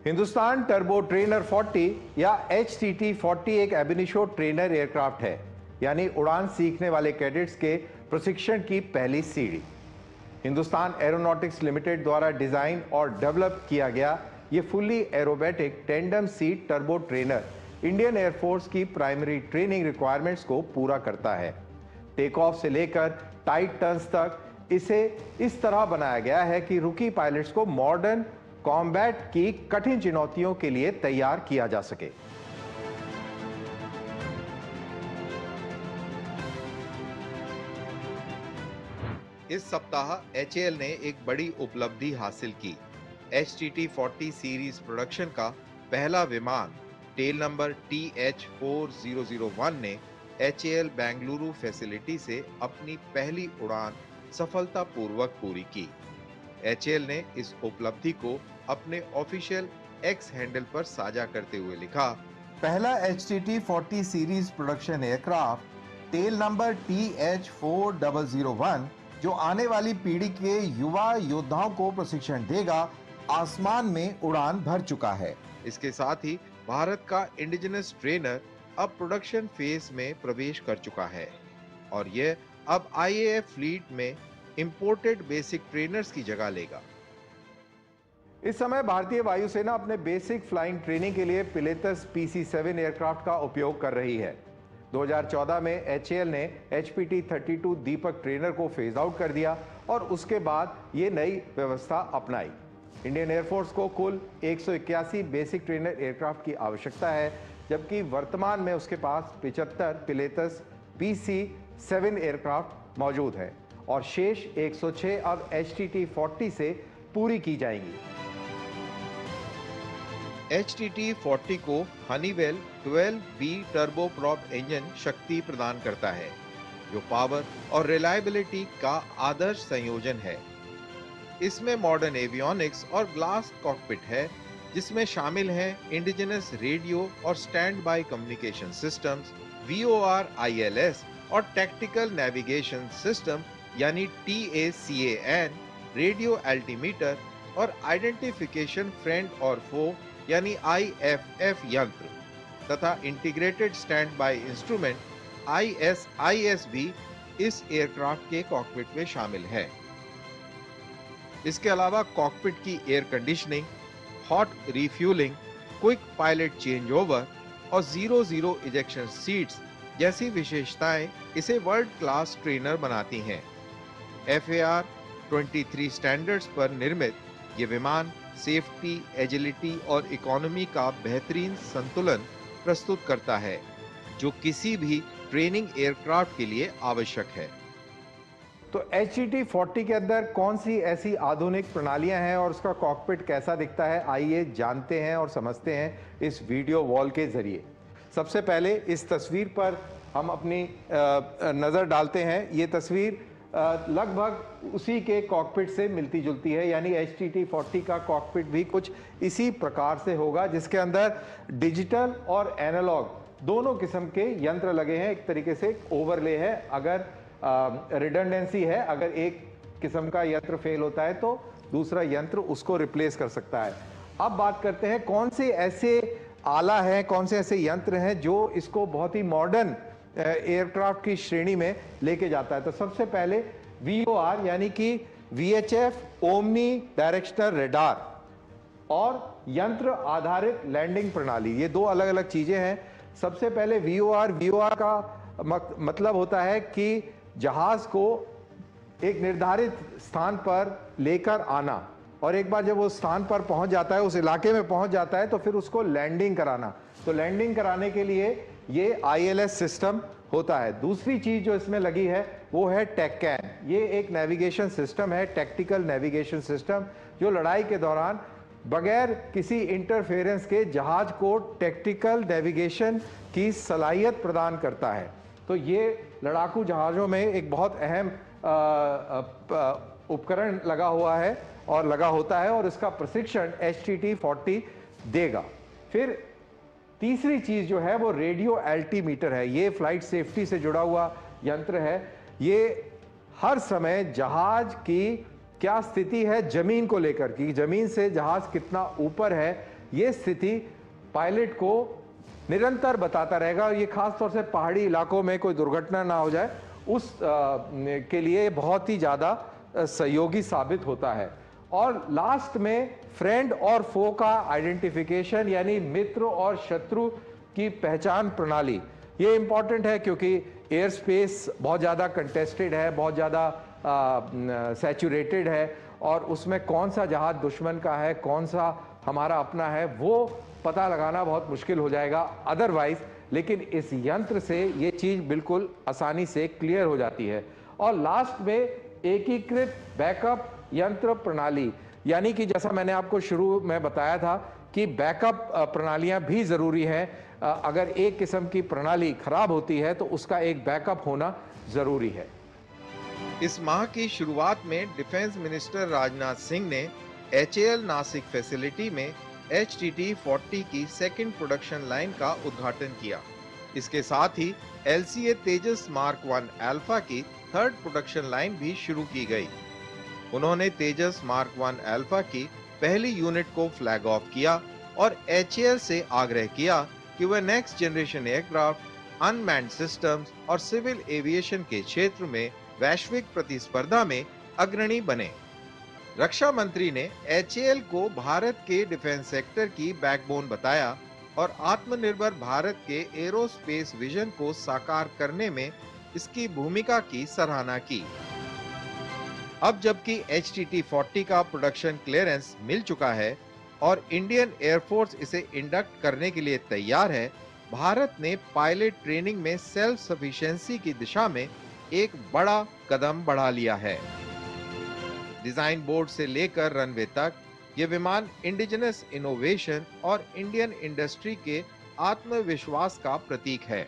Hindustan turbo trainer 40 या HTT-40 एक एब इनिशो ट्रेनर एयरक्राफ्ट है, यानी उड़ान सीखने वाले कैडेट्स के प्रशिक्षण की पहली सीढ़ी। हिंदुस्तान एरोनॉटिक्स लिमिटेड द्वारा डिजाइन और डेवलप किया गया ये fully aerobatic tandem seat turbo trainer Indian air force की प्राइमरी ट्रेनिंग रिक्वायरमेंट्स को पूरा करता है। टेक ऑफ से लेकर टाइट टर्न्स तक इसे इस तरह बनाया गया है कि रुकी पायलट्स को मॉडर्न कॉम्बैट की कठिन चुनौतियों के लिए तैयार किया जा सके। इस सप्ताह HAL ने एक बड़ी उपलब्धि हासिल की। HTT-40 सीरीज प्रोडक्शन का पहला विमान टेल नंबर TH4001 ने HAL बेंगलुरु फैसिलिटी से अपनी पहली उड़ान सफलतापूर्वक पूरी की। HAL ने इस उपलब्धि को अपने ऑफिशियल X हैंडल पर साझा करते हुए लिखा, पहला HTT-40 series production aircraft tail number TH4001 जो आने वाली पीढ़ी के युवा योद्धाओं को प्रशिक्षण देगा, आसमान में उड़ान भर चुका है। इसके साथ ही भारत का इंडिजिनस ट्रेनर अब प्रोडक्शन फेज में प्रवेश कर चुका है और यह अब IAF फ्लीट में इंपोर्टेड बेसिक ट्रेनर्स की जगह लेगा। इस समय भारतीय वायुसेना अपने बेसिक फ्लाइंग ट्रेनिंग के लिए पिलेटस PC-7 एयरक्राफ्ट का उपयोग कर रही है। 2014 में HAL ने HPT-32 दीपक ट्रेनर को फेज आउट कर दिया और उसके बाद ये नई व्यवस्था अपनाई। इंडियन एयरफोर्स को कुल 181 बेसिक ट्रेनर एयरक्राफ्ट की आवश्यकता है, जबकि वर्तमान में उसके पास 75 पिलेटस PC-7 एयरक्राफ्ट मौजूद है और शेष 106 अब HTT-40 से पूरी की जाएंगी। HTT-40 को हनीवेल 12B टर्बोप्रॉप इंजन शक्ति प्रदान करता है, जो पावर और रिलायबिलिटी का आदर्श संयोजन है। इसमें मॉडर्न एवियोनिक्स और ग्लास कॉकपिट है, जिसमें शामिल हैं इंडिजिनस रेडियो और stand by communication systems, VOR ILS और टैक्टिकल नेविगेशन सिस्टम यानी TACAN, रेडियो एल्टीमीटर और आइडेंटिफिकेशन फ्रेंड और फो यानी IFF यंत्र तथा integrated stand by instrument ISIS भी इस एयरक्राफ्ट के कॉकपिट में शामिल है। इसके अलावा कॉकपिट की air conditioning, hot refuelling, quick pilot change over और 0-0 इजेक्शन सीट्स जैसी विशेषताएं इसे वर्ल्ड क्लास ट्रेनर बनाती हैं। FAR 23 स्टैंडर्ड्स पर निर्मित ये विमान सेफ्टी, एजिलिटी और इकोनॉमी का बेहतरीन संतुलन प्रस्तुत करता है, जो किसी भी ट्रेनिंग एयरक्राफ्ट के लिए आवश्यक है। तो HTT-40 के अंदर कौन सी ऐसी आधुनिक प्रणालियां हैं और उसका कॉकपिट कैसा दिखता है, आइए जानते हैं और समझते हैं इस वीडियो वॉल के जरिए। सबसे पहले इस तस्वीर पर हम अपनी नज़र डालते हैं। ये तस्वीर लगभग उसी के कॉकपिट से मिलती जुलती है, यानी HTT-40 का कॉकपिट भी कुछ इसी प्रकार से होगा, जिसके अंदर डिजिटल और एनालॉग दोनों किस्म के यंत्र लगे हैं। एक तरीके से ओवरले है, अगर रिडंडेंसी है, अगर एक किस्म का यंत्र फेल होता है तो दूसरा यंत्र उसको रिप्लेस कर सकता है। अब बात करते हैं कौन से ऐसे आला हैं, कौन से ऐसे यंत्र हैं जो इसको बहुत ही मॉडर्न एयरक्राफ्ट की श्रेणी में लेके जाता है। तो सबसे पहले VOR यानी कि VHF ओमनी डायरेक्शनल रेडार और यंत्र आधारित लैंडिंग प्रणाली, ये दो अलग अलग चीजें हैं। सबसे पहले VOR का मतलब होता है कि जहाज को एक निर्धारित स्थान पर लेकर आना और एक बार जब वो स्थान पर पहुंच जाता है, उस इलाके में पहुंच जाता है, तो फिर उसको लैंडिंग कराना। तो लैंडिंग कराने के लिए ये ILS सिस्टम होता है। दूसरी चीज जो इसमें लगी है वो है टेकैन। ये एक नेविगेशन सिस्टम है, टैक्टिकल नेविगेशन सिस्टम, जो लड़ाई के दौरान बगैर किसी इंटरफेरेंस के जहाज को टैक्टिकल नेविगेशन की सलाहियत प्रदान करता है। तो ये लड़ाकू जहाज़ों में एक बहुत अहम उपकरण लगा हुआ है और लगा होता है और इसका प्रशिक्षण HTT-40 देगा। फिर तीसरी चीज जो है वो रेडियो एल्टीमीटर है। ये फ्लाइट सेफ्टी से जुड़ा हुआ यंत्र है। ये हर समय जहाज की क्या स्थिति है जमीन को लेकर, कि जमीन से जहाज कितना ऊपर है, ये स्थिति पायलट को निरंतर बताता रहेगा और ये खास तौर से पहाड़ी इलाकों में कोई दुर्घटना ना हो जाए उस के लिए बहुत ही ज़्यादा सहयोगी साबित होता है। और लास्ट में फ्रेंड और फो का आइडेंटिफिकेशन यानी मित्र और शत्रु की पहचान प्रणाली, ये इंपॉर्टेंट है क्योंकि एयर स्पेस बहुत ज़्यादा कंटेस्टेड है, बहुत ज़्यादा सैचुरेटेड है और उसमें कौन सा जहाज दुश्मन का है, कौन सा हमारा अपना है, वो पता लगाना बहुत मुश्किल हो जाएगा अदरवाइज। लेकिन इस यंत्र से ये चीज़ बिल्कुल आसानी से क्लियर हो जाती है। और लास्ट में एकीकृत बैकअप यंत्र प्रणाली, यानी कि जैसा मैंने आपको शुरू में बताया था कि बैकअप प्रणालियां भी ज़रूरी हैं। अगर एक किस्म की प्रणाली खराब होती है तो उसका एक बैकअप होना ज़रूरी है। इस माह की शुरुआत में डिफेंस मिनिस्टर राजनाथ सिंह ने HAL नासिक फैसिलिटी में HTT-40 की सेकंड प्रोडक्शन लाइन का उद्घाटन किया। इसके साथ ही LCA तेजस मार्क 1 अल्फा की थर्ड प्रोडक्शन लाइन भी शुरू की गई। उन्होंने तेजस मार्क 1 अल्फा की पहली यूनिट को फ्लैग ऑफ किया और HAL से आग्रह किया कि वह next generation aircraft, unmanned systems और सिविल एविएशन के क्षेत्र में वैश्विक प्रतिस्पर्धा में अग्रणी बने। रक्षा मंत्री ने HAL को भारत के डिफेंस सेक्टर की बैकबोन बताया और आत्मनिर्भर भारत के एरोस्पेस विजन को साकार करने में इसकी भूमिका की सराहना की। अब जबकि HTT-40 का प्रोडक्शन क्लियरेंस मिल चुका है और इंडियन एयरफोर्स इसे इंडक्ट करने के लिए तैयार है, भारत ने पायलट ट्रेनिंग में सेल्फ सफिशिएंसी की दिशा में एक बड़ा कदम बढ़ा लिया है। डिजाइन बोर्ड से लेकर रनवे तक ये विमान इंडिजिनस इनोवेशन और इंडियन इंडस्ट्री के आत्मविश्वास का प्रतीक है।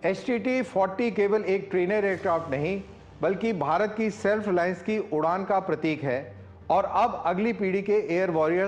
HTT-40 केवल एक ट्रेनर एयरक्राफ्ट नहीं बल्कि भारत की सेल्फ रिलायंस की उड़ान का प्रतीक है और अब अगली पीढ़ी के एयर वॉरियर्स